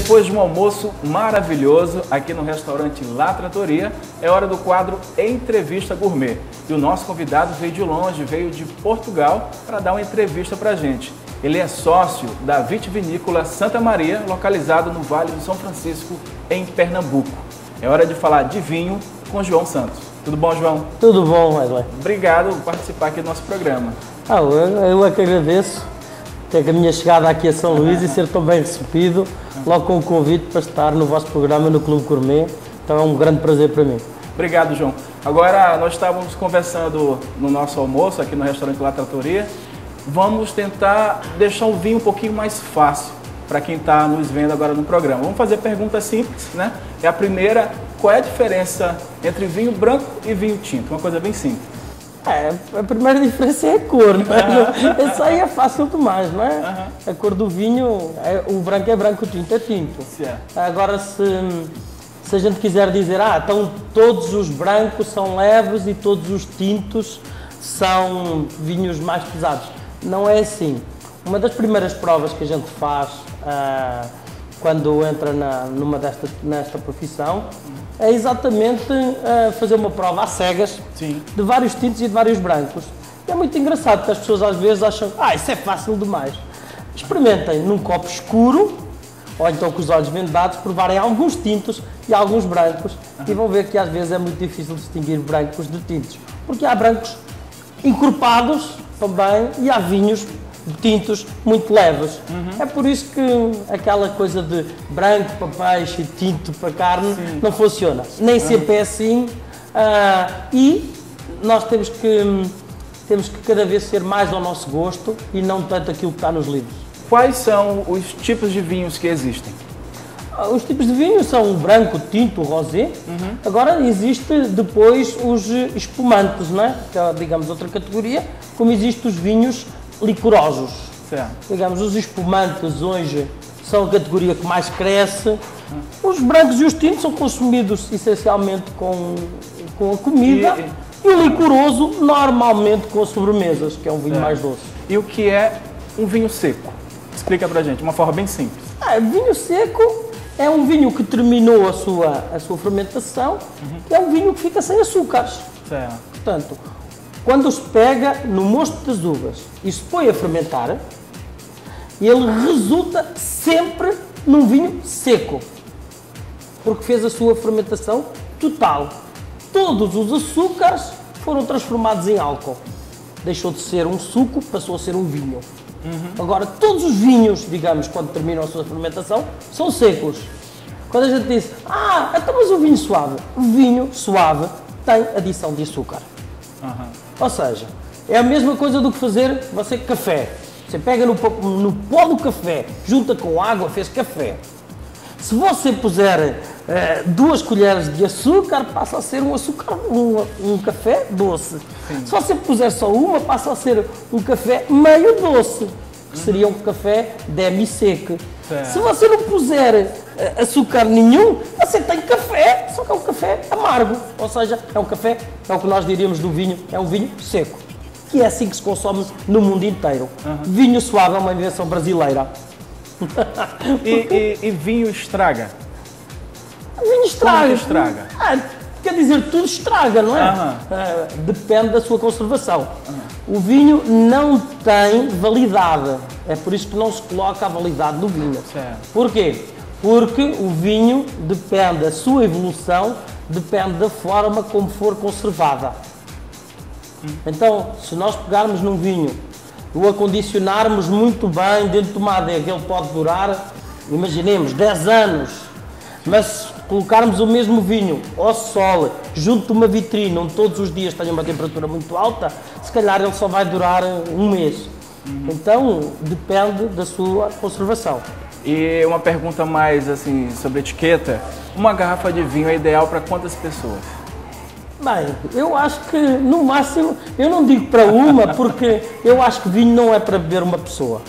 depois de um almoço maravilhoso aqui no restaurante La Trattoria, é hora do quadro Entrevista Gourmet. E o nosso convidado veio de longe, veio de Portugal para dar uma entrevista para a gente. Ele é sócio da Vitivinícola Santa Maria, localizado no Vale do São Francisco, em Pernambuco. É hora de falar de vinho com João Santos. Tudo bom, João? Tudo bom, Wesley. Obrigado por participar aqui do nosso programa. Eu é que agradeço que a minha chegada aqui a São Luís e ser tão bem recebido, logo com o convite para estar no vosso programa no Clube Gourmet. Então é um grande prazer para mim. Obrigado, João. Agora, nós estávamos conversando no nosso almoço aqui no restaurante La Trattoria. Vamos tentar deixar o vinho um pouquinho mais fácil para quem está nos vendo agora no programa. Vamos fazer perguntas simples, né? E a primeira, qual é a diferença entre vinho branco e vinho tinto? Uma coisa bem simples. A primeira diferença é a cor, não é? Isso aí é fácil demais, não é? A cor do vinho, o branco é branco, o tinto é tinto. Certo. Agora, se a gente quiser dizer, então todos os brancos são leves e todos os tintos são vinhos mais pesados. Não é assim. Uma das primeiras provas que a gente faz quando entra nesta profissão é exatamente fazer uma prova às cegas. Sim. De vários tintos e de vários brancos. E é muito engraçado porque as pessoas às vezes acham isso é fácil demais. Experimentem num copo escuro ou então com os olhos vendados, provarem alguns tintos e alguns brancos e vão ver que às vezes é muito difícil distinguir brancos de tintos, porque há brancos encorpados também e há vinhos de tintos muito leves. É por isso que aquela coisa de branco para peixe e tinto para carne não funciona. Nem sempre é assim e nós temos que cada vez ser mais ao nosso gosto e não tanto aquilo que está nos livros. Quais são os tipos de vinhos que existem? Os tipos de vinho são o branco, o tinto, o rosé. Agora existe depois os espumantes, não é? Que é, digamos, outra categoria, como existem os vinhos licorosos. Certo. Digamos, os espumantes hoje são a categoria que mais cresce. Os brancos e os tintos são consumidos essencialmente com a comida e o licoroso normalmente com as sobremesas, que é um vinho mais doce. E o que é um vinho seco? Explica pra gente, de uma forma bem simples. Vinho seco é um vinho que terminou a sua fermentação e é um vinho que fica sem açúcares. Certo. Portanto, quando se pega no mosto das uvas e se põe a fermentar, ele resulta sempre num vinho seco, porque fez a sua fermentação total. Todos os açúcares foram transformados em álcool. Deixou de ser um suco, passou a ser um vinho. Agora, todos os vinhos, digamos, quando terminam a sua fermentação, são secos. Quando a gente diz, então mas o vinho suave? O vinho suave tem adição de açúcar. Ou seja, é a mesma coisa do que fazer você café. Você pega no pó do café, junta com água, fez café. Se você puser 2 colheres de açúcar, passa a ser um café doce. Sim. Se você puser só uma, passa a ser um café meio doce, que seria um café demi-sec. Se você não puser açúcar nenhum, você tem café, só que é um café amargo. Ou seja, é um café, é o que nós diríamos do vinho, é um vinho seco. Que é assim que se consome no mundo inteiro. Vinho suave é uma invenção brasileira. E vinho estraga? Vinho estraga. Como que estraga? Quer dizer, tudo estraga, não é? Depende da sua conservação. O vinho não tem validade. É por isso que não se coloca a validade do vinho. Certo. Porquê? Porque o vinho depende da sua evolução, depende da forma como for conservada. Então, se nós pegarmos num vinho, o acondicionarmos muito bem dentro de uma adega, ele pode durar, imaginemos, 10 anos. Mas se colocarmos o mesmo vinho ao sol, junto de uma vitrine, onde todos os dias tenha uma temperatura muito alta, se calhar ele só vai durar um mês. Então, depende da sua conservação. E uma pergunta mais assim sobre etiqueta, uma garrafa de vinho é ideal para quantas pessoas? Bem, eu acho que no máximo, eu não digo para uma, porque eu acho que vinho não é para beber uma pessoa.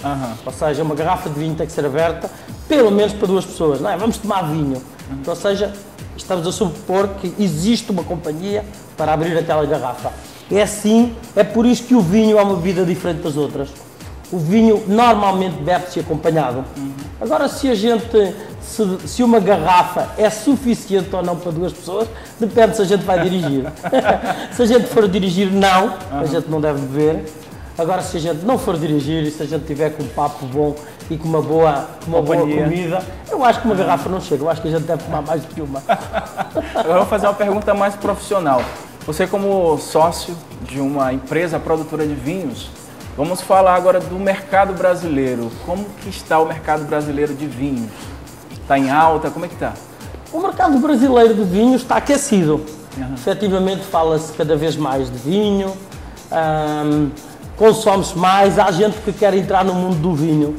Ou seja, uma garrafa de vinho tem que ser aberta pelo menos para 2 pessoas, não é? Vamos tomar vinho. Ou seja, estamos a supor que existe uma companhia para abrir aquela garrafa. É assim, é por isso que o vinho é uma bebida diferente das outras. O vinho normalmente bebe-se acompanhado. Agora, se uma garrafa é suficiente ou não para duas pessoas, depende se a gente vai dirigir. Se a gente for dirigir, não, a gente não deve beber. Agora, se a gente não for dirigir e se a gente tiver com um papo bom e com uma boa comida, eu acho que uma garrafa não chega. Eu acho que a gente deve tomar mais do que uma. Agora eu vou fazer uma pergunta mais profissional. Você, como sócio de uma empresa produtora de vinhos, vamos falar agora do mercado brasileiro. Como que está o mercado brasileiro de vinhos? Está em alta? Como é que está? O mercado brasileiro de vinhos está aquecido. Efetivamente fala-se cada vez mais de vinho, consome-se mais, há gente que quer entrar no mundo do vinho.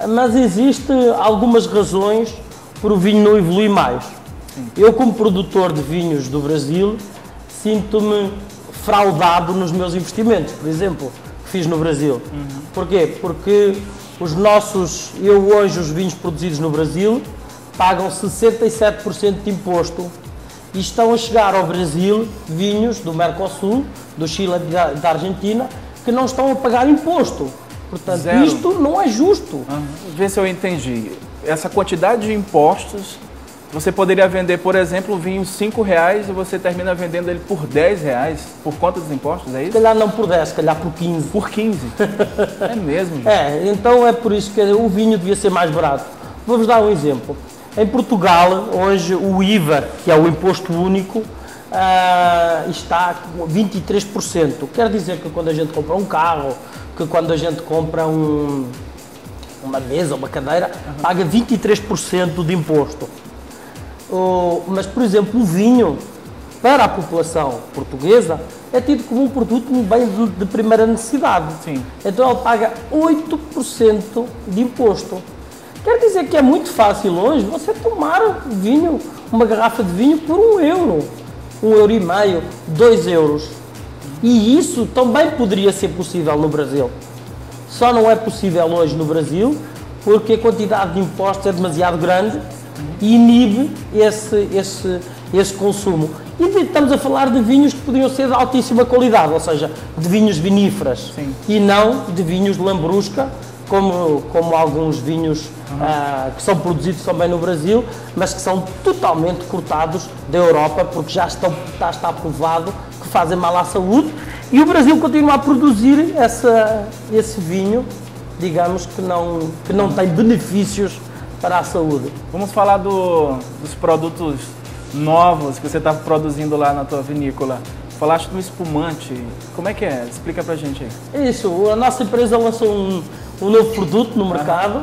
Mas existem algumas razões para o vinho não evoluir mais. Eu, como produtor de vinhos do Brasil, sinto-me fraudado nos meus investimentos, por exemplo, que fiz no Brasil. Porquê? Porque hoje os vinhos produzidos no Brasil pagam 67% de imposto e estão a chegar ao Brasil vinhos do Mercosul, do Chile e da Argentina, que não estão a pagar imposto. Portanto, isto não é justo. Vê se eu entendi. Essa quantidade de impostos, você poderia vender, por exemplo, o vinho R$5 e você termina vendendo ele por R$10 por conta dos impostos, é isso? Se calhar não por 10, se calhar por 15. Por 15? É mesmo? Gente. Então é por isso que o vinho devia ser mais barato. Vou-vos dar um exemplo. Em Portugal, hoje, o IVA, que é o imposto único, está com 23%. Quer dizer que quando a gente compra um carro, que quando a gente compra uma mesa, uma cadeira, paga 23% de imposto. Mas, por exemplo, o vinho, para a população portuguesa, é tido como um produto, um bem de primeira necessidade. Sim. Então ele paga 8% de imposto. Quer dizer que é muito fácil hoje você tomar vinho, uma garrafa de vinho por €1, €1,50, €2. E isso também poderia ser possível no Brasil. Só não é possível hoje no Brasil porque a quantidade de impostos é demasiado grande e inibe esse consumo. E estamos a falar de vinhos que poderiam ser de altíssima qualidade, ou seja, de vinhos viníferas. Sim. E não de vinhos de lambrusca, como alguns vinhos que são produzidos também no Brasil, mas que são totalmente cortados da Europa, porque já está provado que fazem mal à saúde. E o Brasil continua a produzir esse vinho, digamos, que não tem benefícios para a saúde. Vamos falar dos produtos novos que você está produzindo lá na tua vinícola. Falaste do espumante. Como é que é? Explica pra gente aí. Isso, a nossa empresa lançou um novo produto no mercado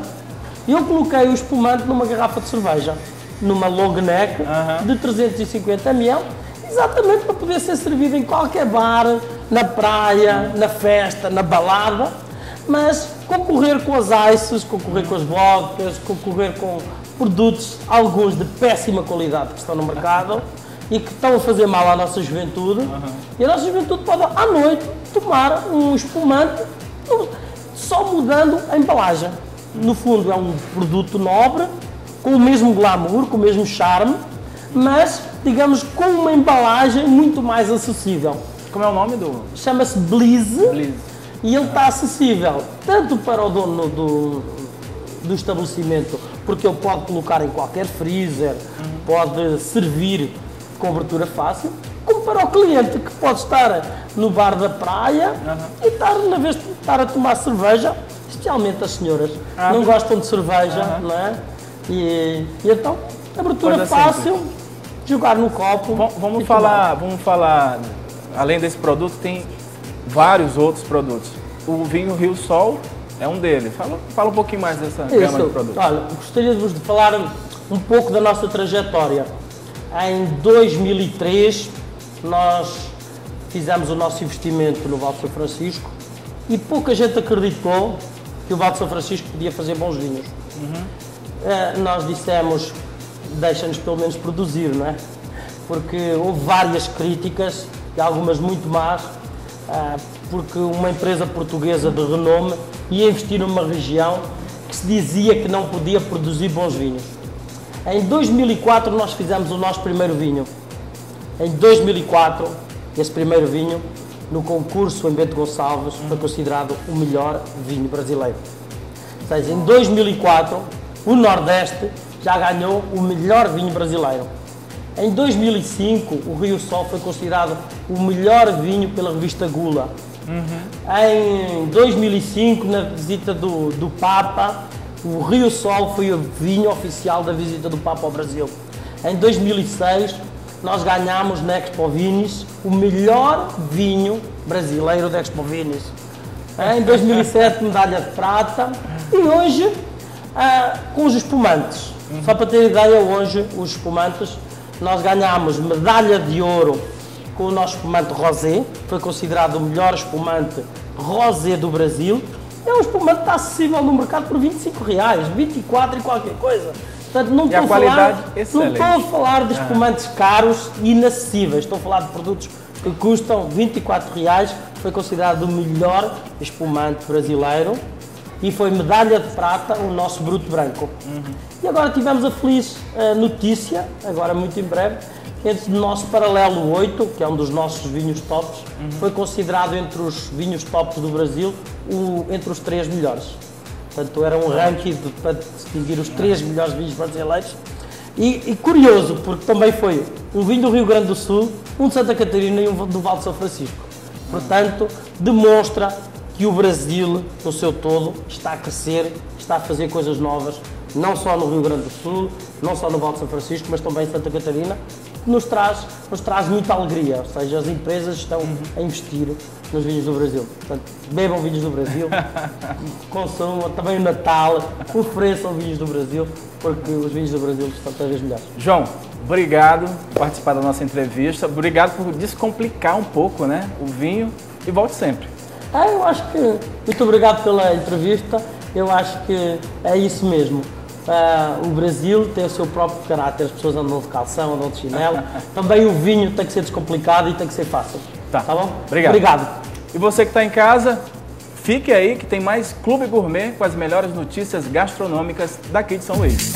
e eu coloquei o espumante numa garrafa de cerveja, numa long neck de 350 ml, exatamente para poder ser servido em qualquer bar, na praia, na festa, na balada, mas concorrer com as ices, concorrer com as vodkas, concorrer com produtos, alguns de péssima qualidade que estão no mercado e que estão a fazer mal à nossa juventude. E a nossa juventude pode, à noite, tomar um espumante só mudando a embalagem. No fundo, é um produto nobre, com o mesmo glamour, com o mesmo charme, mas, digamos, com uma embalagem muito mais acessível. Como é o nome do? Chama-se Bliss. E ele está acessível tanto para o dono do estabelecimento, porque ele pode colocar em qualquer freezer, pode servir com abertura fácil, como para o cliente que pode estar no bar da praia e estar, na vez de estar a tomar cerveja, especialmente as senhoras, não gostam de cerveja, não é? E então, abertura fácil, jogar no copo. Vamos falar, além desse produto, tem vários outros produtos. O vinho Rio Sol é um deles. Fala um pouquinho mais dessa gama de produtos. Olha, gostaria de vos falar um pouco da nossa trajetória. Em 2003, nós fizemos o nosso investimento no Val de São Francisco e pouca gente acreditou que o Val de São Francisco podia fazer bons vinhos. Nós dissemos, deixa-nos pelo menos produzir, não é? Porque houve várias críticas, e algumas muito más, porque uma empresa portuguesa de renome ia investir numa região que se dizia que não podia produzir bons vinhos. Em 2004 nós fizemos o nosso primeiro vinho. Em 2004, esse primeiro vinho no concurso em Bento Gonçalves, foi considerado o melhor vinho brasileiro. Ou seja, em 2004, o Nordeste já ganhou o melhor vinho brasileiro. Em 2005, o Rio Sol foi considerado o melhor vinho pela revista Gula. Em 2005, na visita do Papa, o Rio Sol foi o vinho oficial da visita do Papa ao Brasil. Em 2006, nós ganhamos na Expo Vinis o melhor vinho brasileiro da Expo Vinis. Em 2007, medalha de prata. E hoje, com os espumantes. Só para ter ideia, hoje, os espumantes, nós ganhamos medalha de ouro com o nosso espumante rosé. Foi considerado o melhor espumante rosé do Brasil. É um espumante que está acessível no mercado por R$25, 24 e qualquer coisa. Portanto, não estou a falar de espumantes caros e inacessíveis. Estou a falar de produtos que custam R$24. Foi considerado o melhor espumante brasileiro e foi medalha de prata o nosso Bruto Branco. E agora tivemos a feliz notícia, agora muito em breve, que o nosso Paralelo 8, que é um dos nossos vinhos tops, foi considerado entre os vinhos tops do Brasil, entre os 3 melhores. Portanto, era um ranking para distinguir os 3 melhores vinhos brasileiros. E curioso, porque também foi um vinho do Rio Grande do Sul, um de Santa Catarina e um do Vale de São Francisco. Portanto, demonstra que o Brasil, no seu todo, está a crescer, está a fazer coisas novas, não só no Rio Grande do Sul, não só no Vale de São Francisco, mas também em Santa Catarina, que nos traz muita alegria. Ou seja, as empresas estão a investir nos vinhos do Brasil. Portanto, bebam vinhos do Brasil, consumam também o Natal, ofereçam vinhos do Brasil, porque os vinhos do Brasil estão cada vez melhores. João, obrigado por participar da nossa entrevista, obrigado por descomplicar um pouco, né, o vinho, e volte sempre. Eu acho que, muito obrigado pela entrevista, eu acho que é isso mesmo. O Brasil tem o seu próprio caráter, as pessoas andam de calção, andam de chinelo, também o vinho tem que ser descomplicado e tem que ser fácil. Tá bom? Obrigado. E você que está em casa, fique aí que tem mais Clube Gourmet com as melhores notícias gastronômicas daqui de São Luís.